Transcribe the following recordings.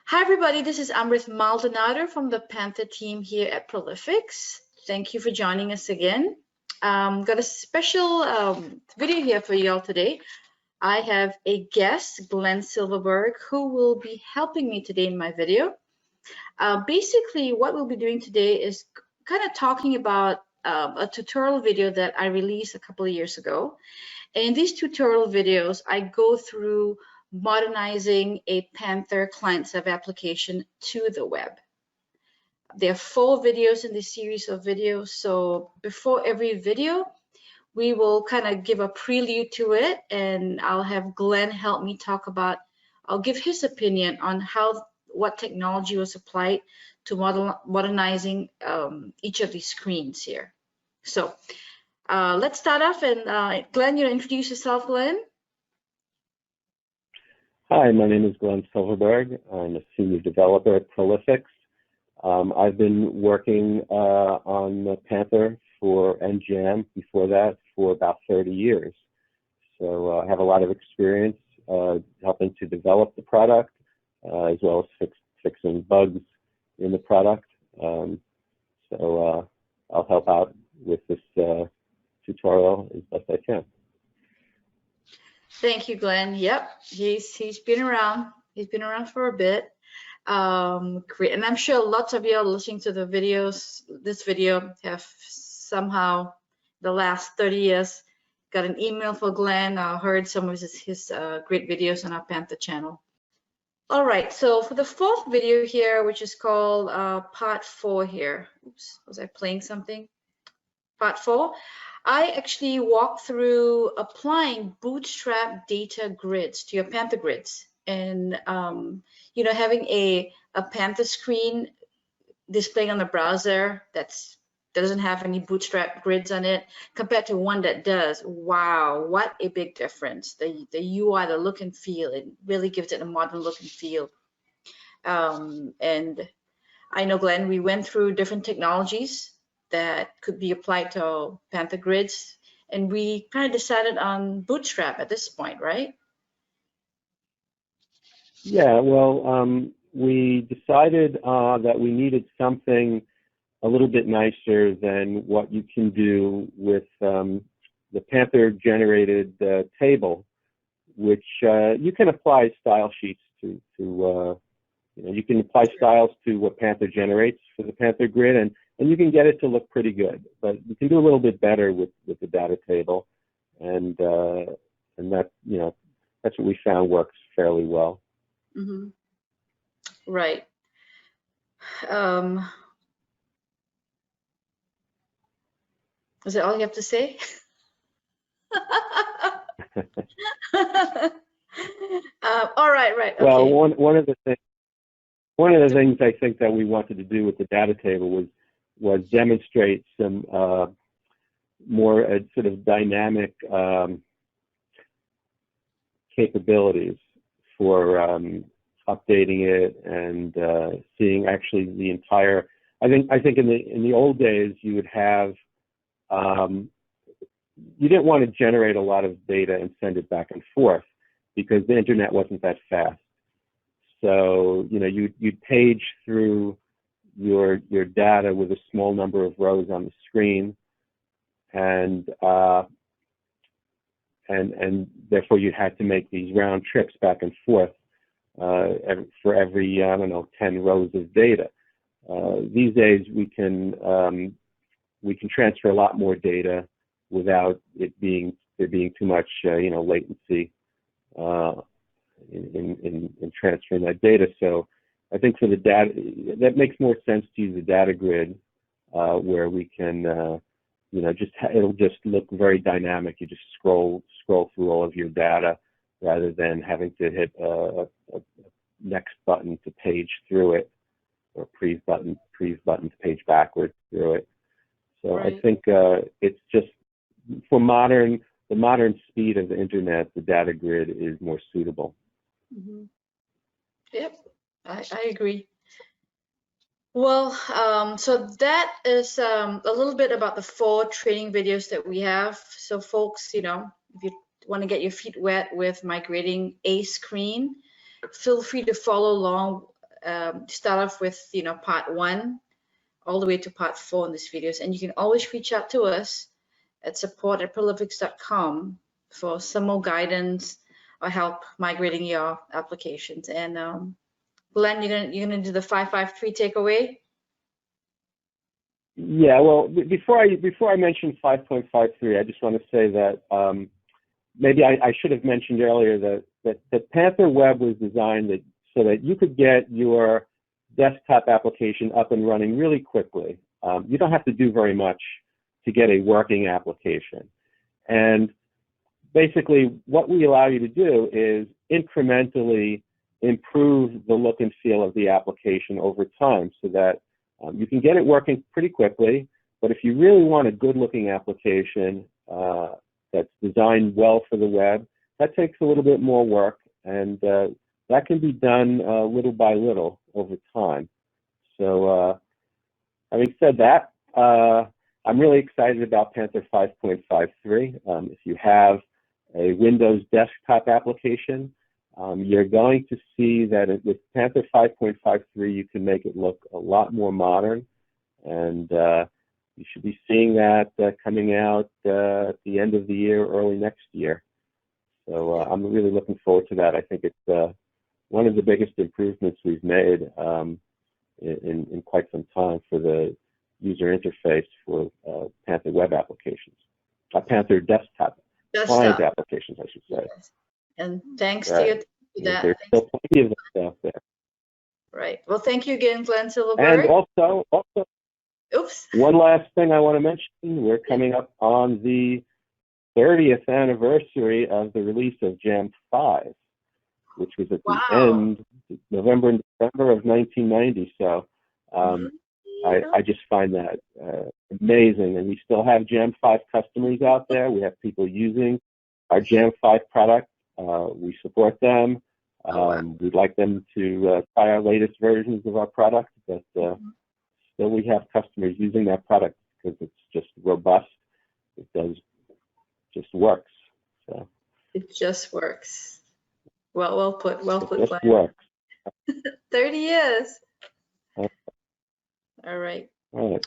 Hi everybody, this is Amrit Maldonado from the Panther team here at Prolifics. Thank you for joining us again. Got a special video here for you all today. I have a guest, Glenn Silverberg, who will be helping me today in my video. Basically, what we'll be doing today is kind of talking about a tutorial video that I released a couple of years ago. And in these tutorial videos, I go through modernizing a Panther client-server application to the web. There are 4 videos in this series of videos. So before every video, we will kind of give a prelude to it, and I'll have Glenn help me talk about, I'll give his opinion on what technology was applied to modernizing each of these screens here. So let's start off, and Glenn, you introduce yourself, Glenn. Hi, my name is Glenn Silverberg. I'm a senior developer at Prolifics. I've been working on the Panther and Jam before that for about 30 years. So I have a lot of experience helping to develop the product as well as fixing bugs in the product. So I'll help out with this tutorial as best I can. Thank you, Glenn. Yep, he's been around. He's been around for a bit. Great, and I'm sure lots of you are listening to the videos. This video have somehow the last 30 years got an email for Glenn. Heard some of his great videos on our Panther channel. All right, so for the 4th video here, which is called part 4 here. Oops, was I playing something? Part 4. I actually walked through applying Bootstrap data grids to your Panther grids, and you know, having a Panther screen displaying on the browser that doesn't have any Bootstrap grids on it compared to one that does. Wow, what a big difference. The UI, the look and feel, it really gives it a modern look and feel. And I know, Glenn, we went through different technologies that could be applied to Panther grids, and we kind of decided on Bootstrap at this point, right? Yeah, well, we decided that we needed something a little bit nicer than what you can do with the Panther generated table, which you can apply style sheets to you know, you can apply styles to what Panther generates for the Panther grid, and you can get it to look pretty good. But you can do a little bit better with the data table, and that, you know, that's what we found works fairly well. Mm-hmm. Right. Is that all you have to say? All right, right. Okay. Well, one of the things I think that we wanted to do with the data table was demonstrate some more sort of dynamic capabilities for updating it and seeing actually the entire. I think in the old days you would have you didn't want to generate a lot of data and send it back and forth because the internet wasn't that fast. So, you know, you'd page through your data with a small number of rows on the screen, and therefore you had to make these round trips back and forth for every, I don't know, 10 rows of data. These days we can transfer a lot more data without there being too much, you know, latency in transferring that data. So I think for the data, that makes more sense to use a data grid where we can, you know, it'll just look very dynamic. You just scroll through all of your data rather than having to hit a next button to page through it, or previous button to page backwards through it. So right. I think it's just for the modern speed of the internet, the data grid is more suitable. Mm-hmm. Yep, I agree. Well, so that is a little bit about the 4 training videos that we have. So folks, you know, if you want to get your feet wet with migrating a screen, feel free to follow along. Start off with, part 1 all the way to part 4 in these videos. And you can always reach out to us at support@prolifics.com for some more guidance or help migrating your applications. And Glenn, you're gonna do the 553 takeaway? Yeah, well, before I mention 5.53, I just want to say that maybe I should have mentioned earlier that Panther Web was designed so that you could get your desktop application up and running really quickly. You don't have to do very much to get a working application. And basically, what we allow you to do is incrementally improve the look and feel of the application over time so that you can get it working pretty quickly. But if you really want a good-looking application that's designed well for the web, that takes a little bit more work, and that can be done little by little over time. So having said that, I'm really excited about Panther 5.53. If you have a Windows desktop application, you're going to see that with Panther 5.53, you can make it look a lot more modern, and you should be seeing that coming out at the end of the year, early next year. So I'm really looking forward to that. I think it's one of the biggest improvements we've made in quite some time for the user interface for Panther web applications, Panther desktop client applications, I should say. Yes. And thanks to that. There's still plenty of stuff there. Right. Well, thank you again, Glenn Silverberg. And also, oops. One last thing I want to mention, we're coming up on the 30th anniversary of the release of Jam 5, which was at the end, November and December of 1990. So I just find that amazing. And we still have Jam 5 customers out there. We have people using our Jam 5 product. We support them. We'd like them to try our latest versions of our product, but still we have customers using that product because it's just robust. It just works. So it just works. Well put. Well put, Glenn. It works. 30 years. All right. Okay.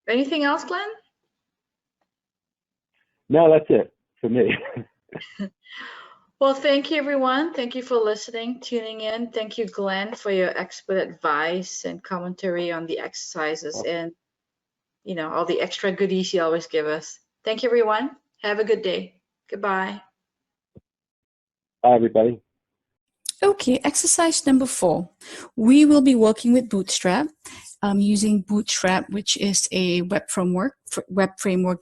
Anything else, Glenn? No, that's it for me. Well, thank you, everyone. Thank you for listening, tuning in. Thank you, Glenn, for your expert advice and commentary on the exercises and, all the extra goodies you always give us. Thank you, everyone. Have a good day. Goodbye. Bye, everybody. Okay, exercise number 4. We will be working with Bootstrap, using Bootstrap, which is a web framework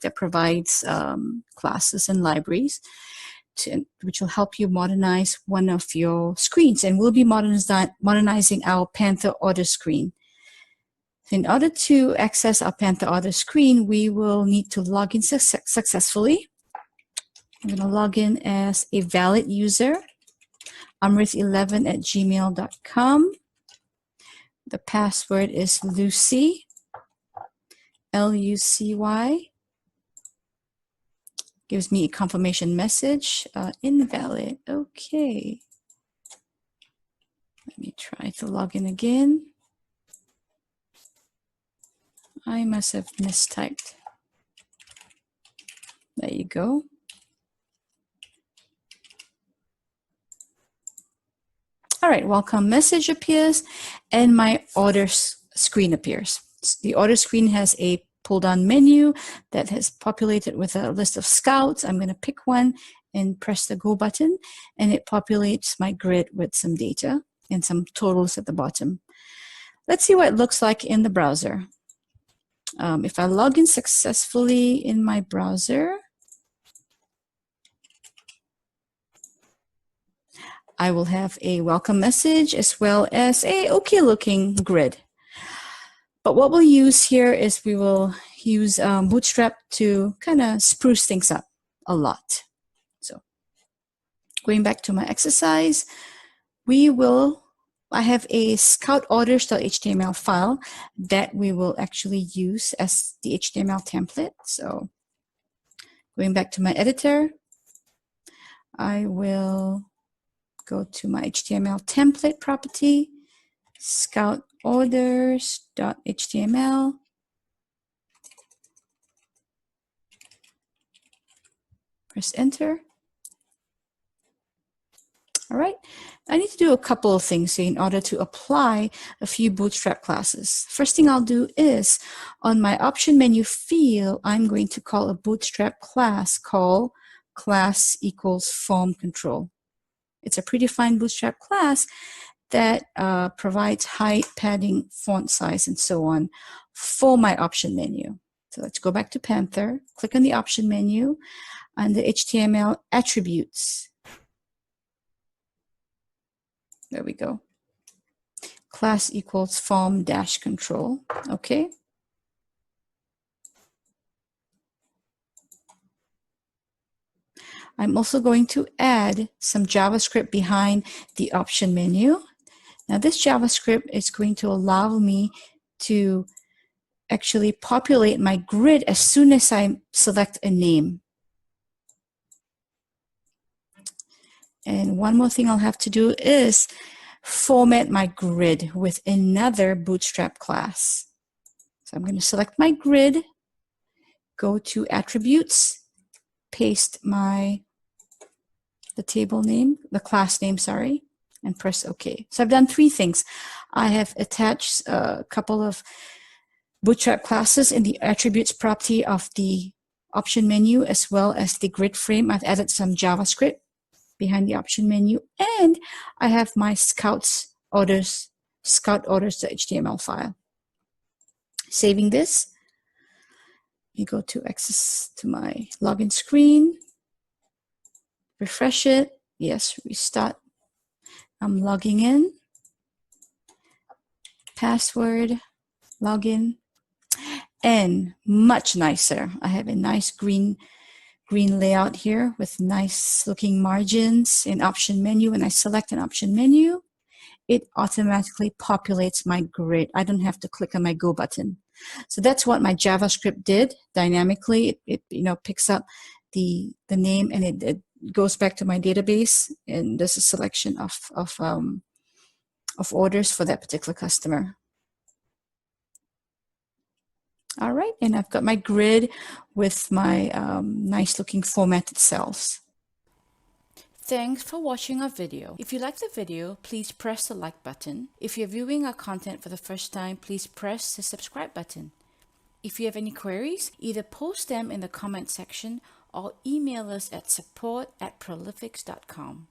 that provides classes and libraries, which will help you modernize one of your screens. And we'll be modernizing our Panther order screen. In order to access our Panther order screen, we will need to log in successfully. I'm going to log in as a valid user. amrith11@gmail.com. The password is Lucy, Lucy. Gives me a confirmation message, invalid. Okay. Let me try to log in again. I must have mistyped. There you go. All right, welcome message appears and my order screen appears. The order screen has a pull-down menu that has populated with a list of scouts. I'm going to pick one and press the go button, and it populates my grid with some data and some totals at the bottom. Let's see what it looks like in the browser. If I log in successfully in my browser, I will have a welcome message as well as a okay looking grid. But what we'll use here is we will use Bootstrap to kind of spruce things up a lot. So going back to my exercise, I have a scoutorders.html file that we will actually use as the HTML template. So going back to my editor, I will go to my HTML template property, scout orders.html. Press enter. All right, I need to do a couple of things here in order to apply a few Bootstrap classes. First thing I'll do is on my option menu field, I'm going to call a Bootstrap class called class equals form control. It's a predefined Bootstrap class that provides height, padding, font size, and so on for my option menu. So let's go back to Panther, click on the option menu, and the HTML attributes. There we go. Class equals form dash control. Okay. I'm also going to add some JavaScript behind the option menu. Now this JavaScript is going to allow me to actually populate my grid as soon as I select a name. And one more thing I'll have to do is format my grid with another Bootstrap class. So I'm going to select my grid, go to attributes, paste the table name, the class name, sorry, and press OK. So I've done three things. I have attached a couple of Bootstrap classes in the attributes property of the option menu as well as the grid frame. I've added some JavaScript behind the option menu, and I have my scout orders.html file. Saving this, you go to access to my login screen, refresh it, yes, restart. I'm logging in, password, login, and much nicer. I have a nice green layout here with nice looking margins in option menu. When I select an option menu, it automatically populates my grid. I don't have to click on my go button. So that's what my JavaScript did dynamically. It picks up the name and it goes back to my database and does a selection of orders for that particular customer. All right, and I've got my grid with my nice looking formatted cells. Thanks for watching our video. If you like the video, please press the like button. If you're viewing our content for the first time, please press the subscribe button. If you have any queries, either post them in the comment section or email us at support@prolifics.com.